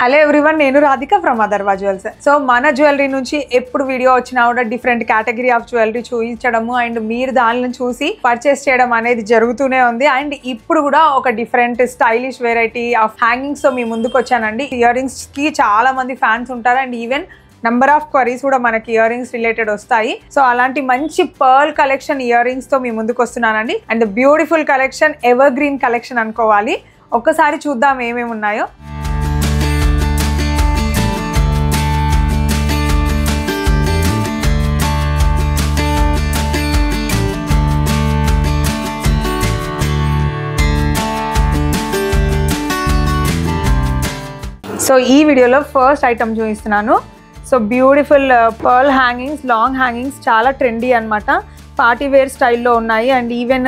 Hello everyone, నేను Radhika from Atharva Jewels. So మన jewellery నుంచి ఎప్పుడు వీడియో వచ్చినా కూడా డిఫరెంట్ కేటగిరీ ఆఫ్ జ్యువెలరీ చూపించడము అండ్ మీరు దానిని చూసి పర్చేస్ చేయడం అనేది జరుగుతూనే ఉంది. అండ్ ఇప్పుడు కూడా ఒక different stylish variety of hangings తో మీ ముందుకు వచ్చానండి. ఇయర్ రింగ్స్ కి చాలా మంది ఫ్యాన్స్ ఉంటారు and even number of queries కూడా మనకి ఇయర్ రింగ్స్ రిలేటెడ్ వస్తాయి. సో అలాంటి మంచి పర్ల్ కలెక్షన్ ఇయర్ రింగ్స్ తో మీ ముందుకు వస్తున్నానండి. And beautiful collection, ever green collection అనుకోవాలి. ఒక్కసారి చూద్దాం ఏమేమి ఉన్నాయో. సో ఈ వీడియోలో ఫస్ట్ ఐటమ్ చూపిస్తున్నాను. So beautiful pearl hangings, long hangings, చాలా ట్రెండీ అనమాట. పార్టీ వేర్ స్టైల్లో ఉన్నాయి అండ్ ఈవెన్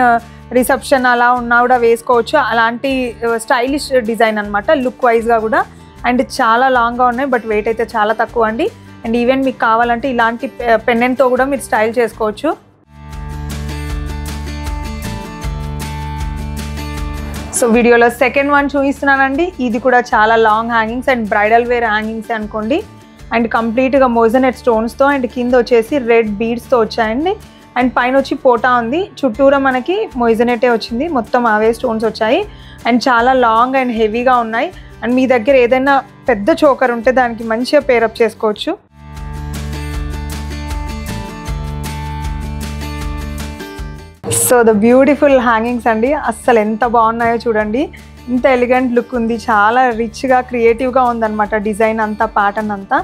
రిసెప్షన్ అలా ఉన్నా కూడా వేసుకోవచ్చు. అలాంటి స్టైలిష్ డిజైన్ అనమాట, లుక్ వైజ్గా కూడా. అండ్ చాలా లాంగ్గా ఉన్నాయి బట్ వెయిట్ అయితే చాలా తక్కువ అండి. అండ్ ఈవెన్ మీకు కావాలంటే ఇలాంటి పెండెంట్తో కూడా మీరు స్టైల్ చేసుకోవచ్చు. సో వీడియోలో సెకండ్ వన్ చూపిస్తున్నానండి. ఇది కూడా చాలా long hangings and bridal wear hangings అనుకోండి. అండ్ కంప్లీట్గా మోజనెట్ స్టోన్స్తో అండ్ కింద వచ్చేసి రెడ్ బీడ్స్తో వచ్చాయండి. అండ్ పైన వచ్చి పోటా ఉంది, చుట్టూరా మనకి మోజనెటే వచ్చింది, మొత్తం అవే స్టోన్స్ వచ్చాయి. అండ్ చాలా లాంగ్ అండ్ హెవీగా ఉన్నాయి. అండ్ మీ దగ్గర ఏదైనా పెద్ద చోకర్ ఉంటే దానికి మంచిగా పేరప్ చేసుకోవచ్చు. సో ద బ్యూటిఫుల్ హ్యాంగింగ్స్ అండి, అస్సలు ఎంత బాగున్నాయో చూడండి. ఇంత ఎలిగెంట్ లుక్ ఉంది, చాలా రిచ్గా క్రియేటివ్గా ఉందన్నమాట డిజైన్ అంతా, ప్యాటర్న్ అంతా.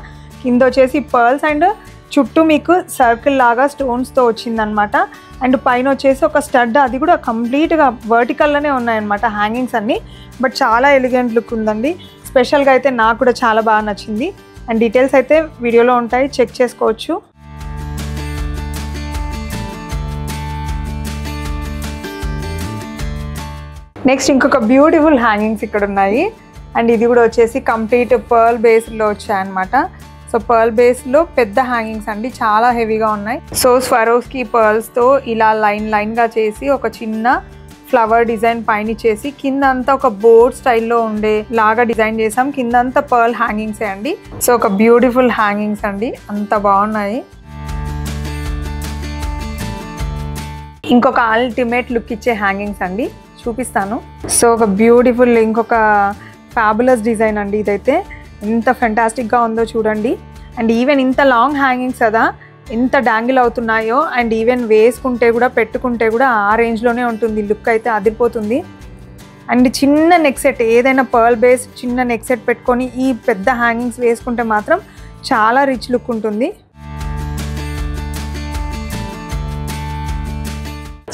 కింద వచ్చేసి పర్ల్స్ అండ్ చుట్టూ మీకు సర్కిల్ లాగా స్టోన్స్తో వచ్చిందనమాట. అండ్ పైన వచ్చేసి ఒక స్టడ్, అది కూడా కంప్లీట్గా వర్టికల్లోనే ఉన్నాయన్నమాట హ్యాంగింగ్స్ అన్నీ. బట్ చాలా ఎలిగెంట్ లుక్ ఉందండి. స్పెషల్గా అయితే నాకు కూడా చాలా బాగా నచ్చింది. అండ్ డీటెయిల్స్ అయితే వీడియోలో ఉంటాయి, చెక్ చేసుకోవచ్చు. నెక్స్ట్ ఇంకొక బ్యూటిఫుల్ హ్యాంగింగ్స్ ఇక్కడ ఉన్నాయి. అండ్ ఇది కూడా వచ్చేసి కంప్లీట్ పర్ల్ బేస్లో వచ్చాయన్నమాట. సో పర్ల్ బేస్లో పెద్ద హ్యాంగింగ్స్ అండి, చాలా హెవీగా ఉన్నాయి. సో స్వరోస్కి పర్ల్స్తో ఇలా లైన్గా చేసి ఒక చిన్న ఫ్లవర్ డిజైన్ పైన చేసి కింద అంతా ఒక బోర్డ్ స్టైల్లో ఉండే లాగా డిజైన్ చేసాం. కింద అంతా పర్ల్ హ్యాంగింగ్సే అండి. సో ఒక బ్యూటిఫుల్ హ్యాంగింగ్స్ అండి, అంత బాగున్నాయి. ఇంకొక అల్టిమేట్ లుక్ ఇచ్చే హ్యాంగింగ్స్ అండి, చూపిస్తాను. సో ఒక బ్యూటిఫుల్ ఇంకొక ఫ్యాబులస్ డిజైన్ అండి. ఇదైతే ఎంత ఫెంటాస్టిక్గా ఉందో చూడండి. అండ్ ఈవెన్ ఇంత లాంగ్ హ్యాంగింగ్స్ కదా, ఎంత డాంగిల్ అవుతున్నాయో. అండ్ ఈవెన్ వేసుకుంటే కూడా పెట్టుకుంటే కూడా ఆ రేంజ్లోనే ఉంటుంది, లుక్ అయితే అదిరిపోతుంది. అండ్ చిన్న నెక్ సెట్, ఏదైనా పర్ల్ బేస్ చిన్న నెక్ సెట్ పెట్టుకొని ఈ పెద్ద హ్యాంగింగ్స్ వేసుకుంటే మాత్రం చాలా రిచ్ లుక్ ఉంటుంది.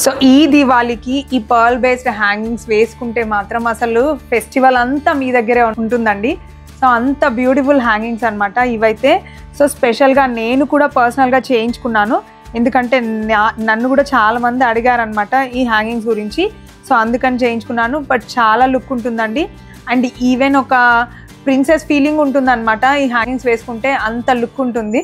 సో ఈ దివాళీకి ఈ పర్ల్ బేస్డ్ హ్యాంగింగ్స్ వేసుకుంటే మాత్రం అసలు ఫెస్టివల్ అంతా మీ దగ్గరే ఉంటుందండి. సో అంత బ్యూటిఫుల్ హ్యాంగింగ్స్ అనమాట ఇవైతే. సో స్పెషల్గా నేను కూడా పర్సనల్గా చేయించుకున్నాను, ఎందుకంటే నన్ను కూడా చాలామంది అడిగారనమాట ఈ హ్యాంగింగ్స్ గురించి. సో అందుకని చేయించుకున్నాను. బట్ చాలా లుక్ ఉంటుందండి. అండ్ ఈవెన్ ఒక ప్రిన్సెస్ ఫీలింగ్ ఉంటుందన్నమాట ఈ హ్యాంగింగ్స్ వేసుకుంటే, అంత లుక్ ఉంటుంది.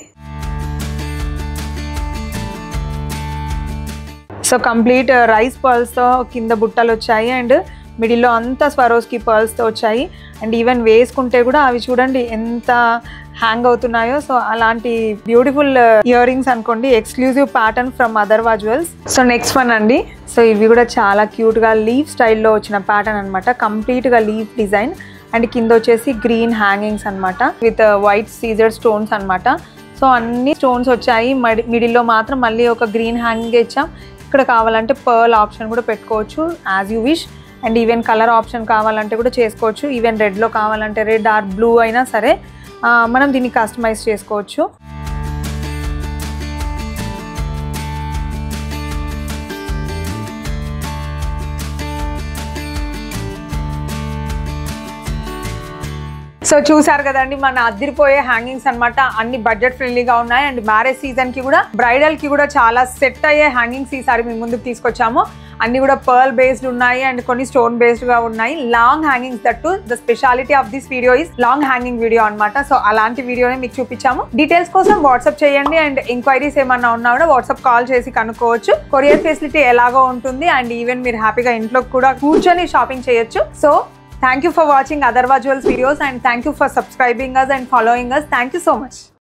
సో కంప్లీట్ రైస్ పర్ల్స్తో కింద బుట్టలు వచ్చాయి అండ్ మిడిల్లో అంతా స్వరోస్కి పర్ల్స్తో వచ్చాయి. అండ్ ఈవెన్ వేసుకుంటే కూడా అవి చూడండి ఎంత హ్యాంగ్ అవుతున్నాయో. సో అలాంటి బ్యూటిఫుల్ ఇయర్ రింగ్స్ అనుకోండి, exclusive pattern from Atharva Jewels. So next one అండి. సో ఇవి కూడా చాలా క్యూట్గా లీఫ్ స్టైల్లో వచ్చిన ప్యాటర్న్ అనమాట, కంప్లీట్గా లీఫ్ డిజైన్. అండ్ కింద వచ్చేసి గ్రీన్ హ్యాంగింగ్స్ అనమాట విత్ వైట్ సీజర్ స్టోన్స్ అనమాట. సో అన్ని స్టోన్స్ వచ్చాయి, మిడిల్లో మాత్రం మళ్ళీ ఒక గ్రీన్ హ్యాంగింగ్ ఇచ్చాం. ఇక్కడ కావాలంటే పర్ల్ ఆప్షన్ కూడా పెట్టుకోవచ్చు as you wish. And even colour option కావాలంటే కూడా చేసుకోవచ్చు. ఈవెన్ రెడ్లో కావాలంటే రెడ్ ఆర్ బ్లూ అయినా సరే మనం దీన్ని కస్టమైజ్ చేసుకోవచ్చు. సో చూసారు కదండి మన అదిరిపోయే హ్యాంగింగ్స్ అనమాట. అన్ని బడ్జెట్ ఫ్రెండ్లీగా ఉన్నాయి. అండ్ మ్యారేజ్ సీజన్ కి కూడా, బ్రైడల్ కి కూడా చాలా సెట్ అయ్యే హ్యాంగింగ్స్ ఈసారి మీ ముందుకు తీసుకొచ్చాము. అన్ని కూడా పర్ల్ బేస్డ్ ఉన్నాయి అండ్ కొన్ని స్టోన్ బేస్డ్ గా ఉన్నాయి. Long hangings, that the speciality of this video is long hanging video అనమాట. సో అలాంటి వీడియోనే మీకు చూపించాము. డీటెయిల్స్ కోసం వాట్సాప్ చేయండి అండ్ ఎంక్వైరీస్ ఏమన్నా ఉన్నా కూడా వాట్సాప్ కాల్ చేసి కనుక్కోవచ్చు. కొరియర్ ఫెసిలిటీ ఎలాగో ఉంటుంది అండ్ ఈవెన్ మీరు హ్యాపీగా ఇంట్లో కూడా కూర్చొని షాపింగ్ చేయొచ్చు. So Thank you for watching Atharva Jewels videos and thank you for subscribing us and following us. Thank you so much.